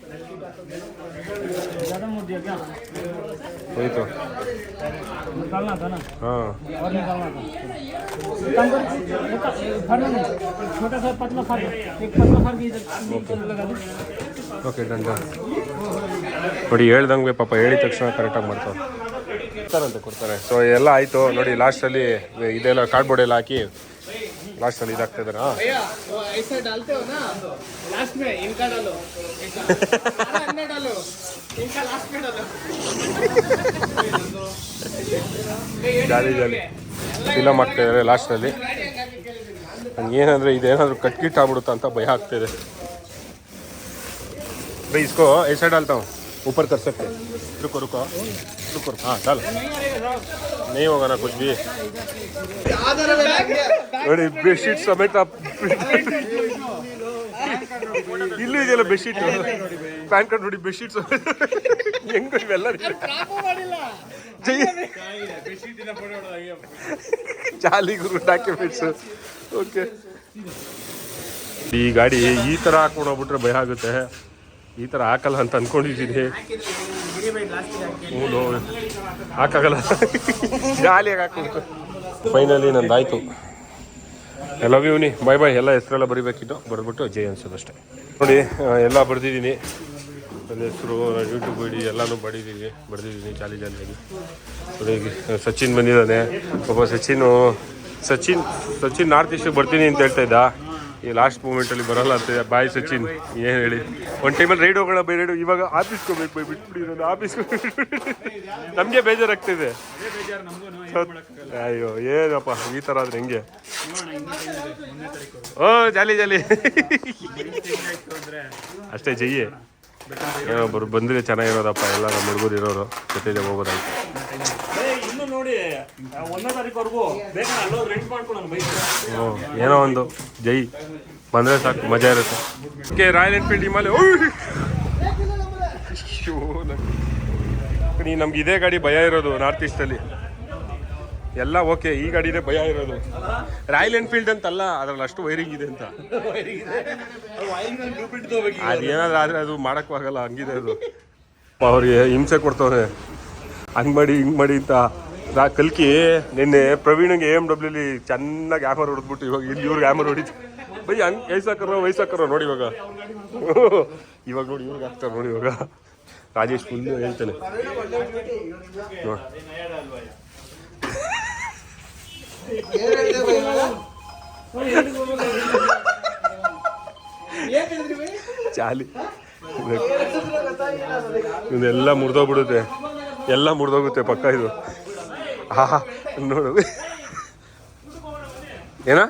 ज़्यादा मोड़ दिया क्या? वही तो निकालना था ना. हाँ और निकालना था. छोटा सा पतला फाड़, एक पतला फाड़ के इधर लगा दो. Okay done. ನೋಡಿ ಹೇಳ್ದಂಗೆ ಪಾಪ ಹೇಳಿದ ತಕ್ಷಣ ಕರೆಕ್ಟಾಗಿ ಮಾಡ್ತಾರೆ. ಕೊಡ್ತಾರೆ. ಸೊ ಎಲ್ಲ ಆಯಿತು ನೋಡಿ. ಲಾಸ್ಟಲ್ಲಿ ಇದೆಲ್ಲ ಕಾರ್ಡ್ಬೋರ್ಡ್ ಎಲ್ಲ ಹಾಕಿ ಲಾಸ್ಟಲ್ಲಿ ಇದಾಗ್ತಾ ಇದ್ದಾರೆ. ಹಾಂ ऐसा डालते हो ना लास्ट में इनका डालो अन्य डालो इनका लास्ट में डालो ಜಾಲಿ ಫಿಲಮ್ ಆಗ್ತಾ ಇದ್ದಾರೆ ಲಾಸ್ಟಲ್ಲಿ. ನಂಗೆ ಏನಂದರೆ ಇದೇನಾದರೂ ಕಟ್ಕಿಟ್ ಆಗ್ಬಿಡುತ್ತಾ ಅಂತ ಭಯ ಆಗ್ತಾಯಿದೆ. भाई इसको ऐसा डालता हूँ, ऊपर कर सकते. रुको. हाँ डाल. नहीं होगा ना कुछ भी. ನೋಡಿ ಬೆಡ್ಶೀಟ್ ಸಮೇತ ಇಲ್ಲೂ ಇದೆಯಲ್ಲ ಬೆಡ್ಶೀಟ್. ಪ್ಯಾನ್ ಕಾರ್ಡ್ ನೋಡಿ ಬೆಡ್ಶೀಟ್ ಸಮೇತ ಹೆಂಗ ಇವೆಲ್ಲ ಜಾಲಿ ಗುರು ಡಾಕ್ಯುಮೆಂಟ್ಸ್. ಓಕೆ, ಈ ಗಾಡಿ ಈ ಥರ ಹಾಕೊಂಡು ಹೋಗ್ಬಿಟ್ರೆ ಭಯ ಆಗುತ್ತೆ. ಈ ಥರ ಹಾಕಲ್ಲ ಅಂತ ಅಂದ್ಕೊಂಡಿದ್ದೀನಿ. ಹ್ಞೂ ಹಾಕಾಗಲ್ಲ, ಜಾಲಿಯಾಗಿ ಹಾಕ್ಬಿಡ್ತು. ಫೈನಲಿ ನಂದಾಯಿತು. ಐ ಲವ್ ಯು ನಿ ಬಾಯ್ ಬಾಯ್. ಎಲ್ಲ ಹೆಸರೆಲ್ಲ ಬರಿಬೇಕಿತ್ತು, ಬರೆದ್ಬಿಟ್ಟು ಜೈ ಅನ್ಸೋದಷ್ಟೇ. ನೋಡಿ ಎಲ್ಲ ಬರೆದಿದ್ದೀನಿ, ನನ್ನ ಹೆಸರು, ಯೂಟ್ಯೂಬ್ ಐಡಿ ಎಲ್ಲನೂ ಬರೆದಿದ್ದೀನಿ ಜಾಲಿಯಾಗಿ. ನೋಡಿ ಸಚಿನ್ ಬಂದಿದ್ದಾನೆ ಪಾಪ. ಸಚಿನ್ ನಾರ್ತ್ ಈಸ್ಟಿಗೆ ಬರ್ತೀನಿ ಅಂತ ಹೇಳ್ತಾ ಇದ್ದ, ಈ ಲಾಸ್ಟ್ ಮೂಮೆಂಟಲ್ಲಿ ಬರೋಲ್ಲ ಅಂತ. ಬಾಯ್ ಸಚಿನ್, ಏನು ಹೇಳಿ. ಒಂದು ಟೈಮಲ್ಲಿ ರೈಡ್ ಹೋಗೋಣ, ಬೈ ರೈಡು. ಇವಾಗ ಆಫೀಸ್ಗೆ ಬೈ ಬಿಟ್ಬಿಡಿ, ನಾನು ಆಫೀಸ್ಗೆ ನಮಗೆ ಬೇಜಾರಾಗ್ತಿದೆ. ಅಯ್ಯೋ ಏನಪ್ಪ ಈ ಥರ ಆದ್ರೆ ಹೆಂಗೆ? ಓ ಜಾಲಿ ಅಷ್ಟೇ ಜೈಯೇ. ಏನೋ ಬಂದರೆ ಚೆನ್ನಾಗಿರೋದಪ್ಪ, ಎಲ್ಲ ನಮ್ಮ ಹುಡುಗರು ಇರೋರು ಜೊತೆಗೆ ಹೋಗೋದಾಯ್ತು. ಏನೋ ಒಂದು ಜೈ ಬಂದರೆ ಸಾಕು, ಮಜಾ ಇರುತ್ತೆ. Okay, royal Enfield Himalaya. ನಮ್ಗೆ ಇದೇ ಗಾಡಿ ಭಯ ಇರೋದು ನಾರ್ತ್ ಈಸ್ಟಲ್ಲಿ ಎಲ್ಲ. ಓಕೆ, ಈ ಗಾಡಿನೇ ಭಯ ಇರೋದು. ರಾಯಲ್ ಎನ್ಫೀಲ್ಡ್ ಅಂತಲ್ಲ, ಅದ್ರಲ್ಲಿ ಅಷ್ಟು ವೈರಿಂಗ್ ಇದೆ ಅಂತ. ಅದೇನಾದ್ರೂ ಆದರೆ ಅದು ಮಾಡೋಕ್ಕಾಗಲ್ಲ, ಹಂಗಿದೆ ಅದು. ಅವ್ರಿಗೆ ಹಿಂಸೆ ಕೊಡ್ತವ್ರೆ, ಹಂಗೆ ಮಾಡಿ ಹಿಂಗೆ ಮಾಡಿ ಅಂತ. ಕಲ್ಕಿ ನಿನ್ನೆ ಪ್ರವೀಣ್ಗೆ AMWಲಿ ಚೆನ್ನಾಗಿ ಹ್ಯಾಮರ್ ಹೊಡೆದ್ಬಿಟ್ಟು ಇವಾಗ ಇಲ್ಲಿ ಇವ್ರಿಗೆ ಹ್ಯಾಮರ್ ಹೊಡಿತು. ಬೈ ಹಂಗೆ ವಯಸ್ಸಾಕರೋ ನೋಡಿ ಇವಾಗ. ಇವಾಗ ನೋಡಿ ಇವ್ರಿಗೆ ಹಾಕ್ತಾರೆ ನೋಡಿ ಇವಾಗ. ರಾಜೇಶ್ ಫುಲ್ಲು ಹೇಳ್ತಾನೆ ನೋಡಿ. ಚಾಲಿ ಇದೆಲ್ಲ ಮುರಿದೋಗ್ಬಿಡುತ್ತೆ, ಎಲ್ಲ ಮುರಿದೋಗುತ್ತೆ ಪಕ್ಕ ಇದು. ಹಾ ನೋಡು ಏನ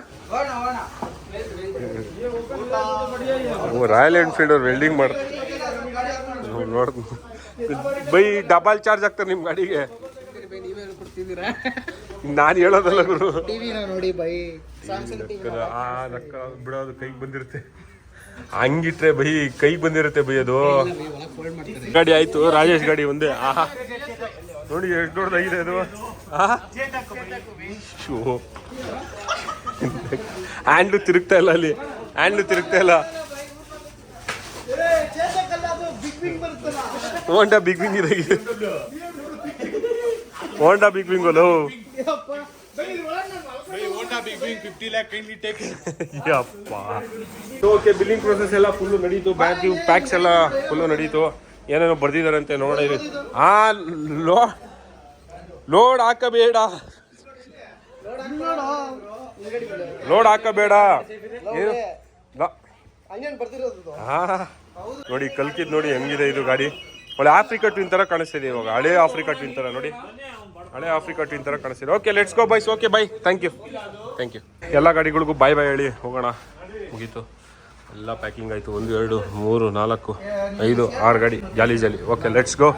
ರಾಯಲ್ ಎನ್ಫೀಲ್ಡ್ ಅವ್ರು ವೆಲ್ಡಿಂಗ್ ಮಾಡ್ತಾರೆ ನೋಡ್ ಬೈ. ಡಬಲ್ ಚಾರ್ಜ್ ಆಗ್ತಾರೆ ನಿಮ್ಮ ಗಾಡಿಗೆ. ನಾನು ಹೇಳೋದಲ್ಲ ಗುರು, ನೋಡಿ ಬೈ. ಬಿಡೋದು ಕೈಗೆ ಬಂದಿರುತ್ತೆ, ಹಂಗಿಟ್ರೆ ಬೈ ಕೈಗೆ ಬಂದಿರುತ್ತೆ ಬೈ. ಅದು ಗಾಡಿ ಆಯ್ತು, ರಾಜೇಶ್ ಗಾಡಿ ಒಂದೇ. ಆಹಾ ನೋಡಿ ಎಷ್ಟು ದೊಡ್ಡದಾಗಿದೆ ಅದು. ಹ್ಯಾಂಡ್ಲು ತಿರುಗ್ತಾ ಇಲ್ಲ, ಅಲ್ಲಿ ಹ್ಯಾಂಡ್ಲು ತಿರುಗ್ತಾ ಇಲ್ಲ. ಹೋಂಡಾ ಬಿಗ್ ವಿಂಗ್ ಇದಾಗಿದೆ, ಹೋಂಡಾ ಬಿಗ್ ವಿಂಗ್ ಅಲ್ಲೋ. ಓಕೆ, ಬಿಲ್ಲಿಂಗ್ ಪ್ರೊಸೆಸ್ ಎಲ್ಲ ಫುಲ್ಲು ನಡೀತು. ಪ್ಯಾಕ್ಸ್ ಎಲ್ಲ ಫುಲ್ಲು ನಡೀತು. ಏನೇನೋ ಬರ್ದಿದಾರಂತೆ ನೋಡಿರಿ. ಲೋಡ್ ಹಾಕಬೇಡ, ಲೋಡ್ ಹಾಕಬೇಡ. ನೋಡಿ ಕಲ್ಕಿದ್ ನೋಡಿ ಹೆಂಗಿದೆ ಇದು ಗಾಡಿ. ಒಳ್ಳೆ ಆಫ್ರಿಕಾ ಟ್ವಿನ್ ಥರ ಕಾಣಿಸ್ತಿದೆ ಇವಾಗ. ಹಳೆ ಆಫ್ರಿಕಾ ಟ್ವಿನ್ ಥರ ನೋಡಿ, ಹಳೆ ಆಫ್ರಿಕಾ ಟ್ವಿನ್ ಥರ ಕಾಣಿಸ್ತಿದೆ. Okay, let's go boys. Okay bye, thank you. ಎಲ್ಲ ಗಾಡಿಗಳಿಗೂ ಬಾಯ್ ಹೇಳಿ ಹೋಗೋಣ. ಮುಗೀತು, ಎಲ್ಲ ಪ್ಯಾಕಿಂಗ್ ಆಯಿತು. 1 2 3 4 5 6 ಗಾಡಿ ಜಾಲಿ. ಓಕೆ, ಲೆಟ್ಸ್ ಗೋ,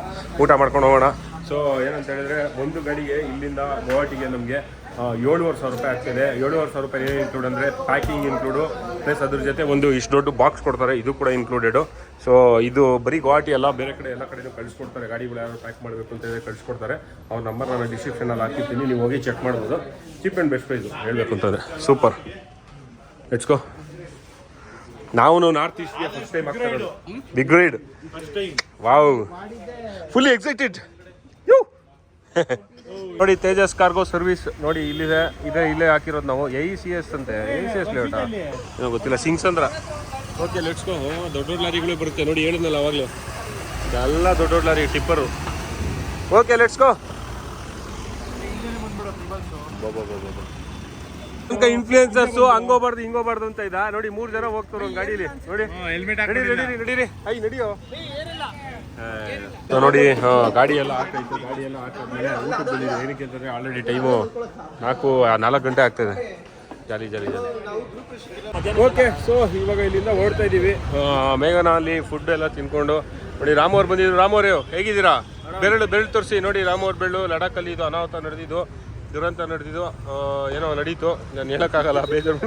ಊಟ ಮಾಡ್ಕೊಂಡು ಹೋಗೋಣ. ಸೊ ಏನಂತ ಹೇಳಿದ್ರೆ, ಒಂದು ಗಾಡಿಗೆ ಇಲ್ಲಿಂದ ಗುವಾಹಟಿಗೆ ನಮಗೆ 7,500 ರೂಪಾಯಿ ಆಗ್ತಿದೆ. 7,500 ರೂಪಾಯಿ ಏನು ಇನ್ಕ್ಲೂಡ್ ಅಂದರೆ ಪ್ಯಾಕಿಂಗ್ ಇನ್ಕ್ಲೂಡು, ಪ್ಲಸ್ ಅದ್ರ ಜೊತೆ ಒಂದು ಇಷ್ಟು ದೊಡ್ಡ ಬಾಕ್ಸ್ ಕೊಡ್ತಾರೆ, ಇದು ಕೂಡ ಇನ್ಕ್ಲೂಡೆಡು. ಸೊ ಇದು ಬರೀ ಗುವಾಹಟಿ ಎಲ್ಲ, ಬೇರೆ ಕಡೆ ಎಲ್ಲ ಕಡೆಯೂ ಕಳಿಸ್ಕೊಡ್ತಾರೆ. ಗಾಡಿಗಳು ಯಾರು ಪ್ಯಾಕ್ ಮಾಡಬೇಕು ಅಂತ ಹೇಳಿ ಕಳಿಸ್ಕೊಡ್ತಾರೆ. ಅವ್ರ ನಂಬರ್ ನಾನು ಡಿಸ್ಕ್ರಿಪ್ಷನಲ್ಲಿ ಹಾಕಿರ್ತೀನಿ, ನೀವು ಹೋಗಿ ಚೆಕ್ ಮಾಡ್ಬೋದು. ಚೀಪ್ ಆ್ಯಂಡ್ ಬೆಸ್ಟ್ ಪ್ರೈಸು ಹೇಳಬೇಕು ಅಂತಂದರೆ. Super, let's go. ನಾವು ನಾರ್ತ್ ಈಸ್ಟ್ಗೆ ಫಸ್ಟ್ ಟೈಮ್ ಆಗ್ತಾ ಇರೋದು, big ride. Wow, fully excited. ನೋಡಿ ತೇಜಸ್ ಕಾರ್ಗೋ ಸರ್ವಿಸ್ ನೋಡಿ ಇಲ್ಲಿದೆ, ಇಲ್ಲೇ ಹಾಕಿರೋದು ನಾವು. AECS ಅಂತೆ, AECS ಲೇಔಟಾ ಏನೋ ಗೊತ್ತಿಲ್ಲ, ಸಿಂಗ್ಸಂದ್ರ. ಓಕೆ, ಲೆಟ್ಸ್ ಗೋ. ದೊಡ್ಡ ಲಾರಿಗಳು ಬರುತ್ತೆ ನೋಡಿ, ಹೇಳಿದ್ನಲ್ಲ ಅವಾಗಲೂ, ಎಲ್ಲ ದೊಡ್ಡ lorry tipper. Okay, let's go. Influencers ಹಂಗೋಬಾರ್ದು ಹಿಂಗೋಬಾರ್ದು ಅಂತ ಇದ್ದ ನೋಡಿ. 3 ಜನ ಹೋಗ್ತಾರೆ ಒಂದು ಗಾಡೀಲಿ ನೋಡಿ. ನಡೀರಿ ಐ ನಡಿಯೋ ನೋಡಿ. ಗಾಡಿ ಎಲ್ಲ ಹಾಕೈತೆ, ಗಾಡಿ ಎಲ್ಲ ಹಾಕಾದ್ಮೇಲೆ ಊಟಕ್ಕೆ ಬಂದಿದೆ. ಏನಕ್ಕೆ ಅಂತಂದರೆ ಆಲ್ರೆಡಿ ಟೈಮು 4 ಗಂಟೆ ಆಗ್ತದೆ. ಜಾಲಿ. ಓಕೆ, ಸೊ ಇವಾಗ ಇಲ್ಲಿಂದ ಓಡ್ತಾ ಇದ್ದೀವಿ. ಮೇಘನ ಅಲ್ಲಿ ಫುಡ್ ಎಲ್ಲ ತಿನ್ಕೊಂಡು ನೋಡಿ. ರಾಮವ್ರು ಬಂದಿದ್ರು. ರಾಮವ್ರು ಹೇಗಿದ್ದೀರಾ? ಬೆರಳು ತೋರಿಸಿ ನೋಡಿ. ರಾಮವ್ರ ಬೆರಳು ಲಡಾಖಲ್ಲಿ ಇದು ಅನಾಹುತ ನಡೆದಿದ್ದು, ದುರಂತ ನಡೆದಿದ್ದು, ಏನೋ ನಡೀತು. ನಾನು ಹೇಳೋಕ್ಕಾಗಲ್ಲ, ಬೇಜಾರು.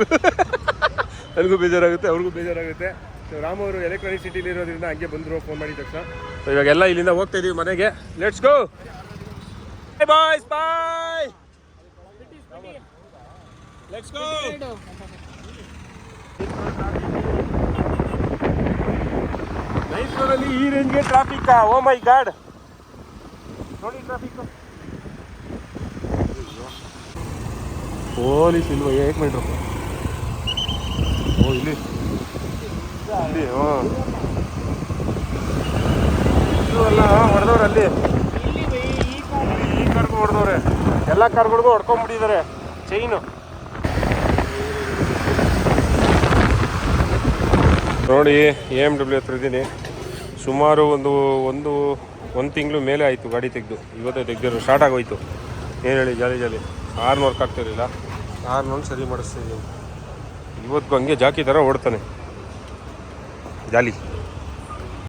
ನನಗೂ ಬೇಜಾರಾಗುತ್ತೆ, ಅವ್ರಿಗೂ ಬೇಜಾರಾಗುತ್ತೆ. ಸೊ ರಾಮವ್ರು ಎಲೆಕ್ಟ್ರಾನಿಕ್ ಸಿಟಿಲಿ ಇರೋದ್ರಿಂದ ಹಂಗೆ ಬಂದರು ಫೋನ್ ಮಾಡಿದ ತಕ್ಷಣ. ಸೊ ಇವಾಗೆಲ್ಲ ಇಲ್ಲಿಂದ ಹೋಗ್ತಾ ಇದೀವಿ ಮನೆಗೆ. Let's go boys, bye. Let's go. ಮೈಸೂರಲ್ಲಿ ಈ ರೇಂಜ್ಗೆ ಟ್ರಾಫಿಕ್. ಓ ಮೈ ಗಾಡ್, ನೋಡಿ ಟ್ರಾಫಿಕ್. ಪೊಲೀಸ್ ಇಲ್ವ? 1 ಮಿನಿಟ್. ಓ ಇಲ್ಲಿ ಇಲ್ಲಿ ಹಾಂ ಇದು ಎಲ್ಲ ಹೊಡೆದವ್ರೆ ಅಲ್ಲಿ ಈ ಕಾರ್ಗೂ ಹೊಡೆದವ್ರೆ ಎಲ್ಲ ಕಾರ್ಗಳಿಗೂ ಹೊಡ್ಕೊಂಡ್ಬಿಟ್ಟಿದ್ದಾರೆ ಚೈನು ನೋಡಿ AMW ಹತ್ರ ಇದ್ದೀನಿ ಸುಮಾರು ಒಂದು ತಿಂಗಳು ಮೇಲೆ ಆಯಿತು ಗಾಡಿ ತೆಗೆದು ಇವತ್ತೇ ತೆಗೆದಿರೋ ಸ್ಟಾರ್ಟ್ ಆಗೋಯ್ತು ಏನು ಹೇಳಿ ಜಾಲಿ ಹಾರ್ನ್ ವರ್ಕ್ ಆಗ್ತಿರಲಿಲ್ಲ ಹಾರ್ನ್ ಸರಿ ಮಾಡಿಸ್ತಿದ್ದೀನಿ ಇವತ್ತು ಹಂಗೆ ಜಾಕಿ ಥರ ಓಡ್ತಾನೆ ಜಾಲಿ